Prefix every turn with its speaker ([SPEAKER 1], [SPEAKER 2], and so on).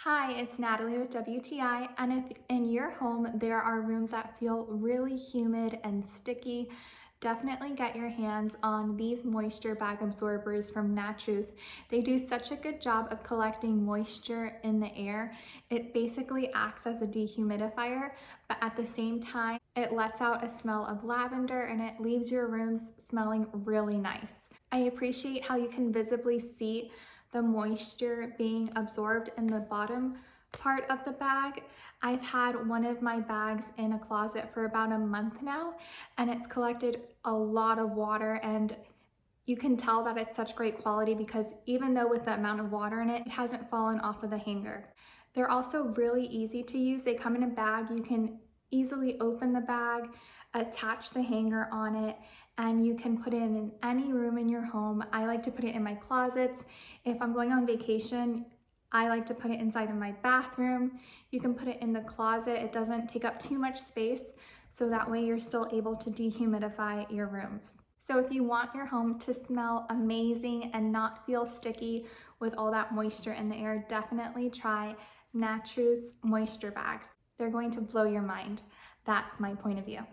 [SPEAKER 1] Hi, it's Natalie with WTI, and if in your home there are rooms that feel really humid and sticky, definitely get your hands on these moisture bag absorbers from NATRUTH. They do such a good job of collecting moisture in the air. It basically acts as a dehumidifier, but at the same time, it lets out a smell of lavender and it leaves your rooms smelling really nice. I appreciate how you can visibly see the moisture being absorbed in the bottom part of the bag. I've had one of my bags in a closet for about a month now, and it's collected a lot of water, and you can tell that it's such great quality because even though with the amount of water in it, it hasn't fallen off of the hanger. They're also really easy to use. They come in a bag. You can easily open the bag, attach the hanger on it, and you can put it in any room in your home. I like to put it in my closets. If I'm going on vacation, I like to put it inside of my bathroom. You can put it in the closet. It doesn't take up too much space, so that way you're still able to dehumidify your rooms. So if you want your home to smell amazing and not feel sticky with all that moisture in the air, definitely try NATRUTH's moisture bags. They're going to blow your mind. That's my point of view.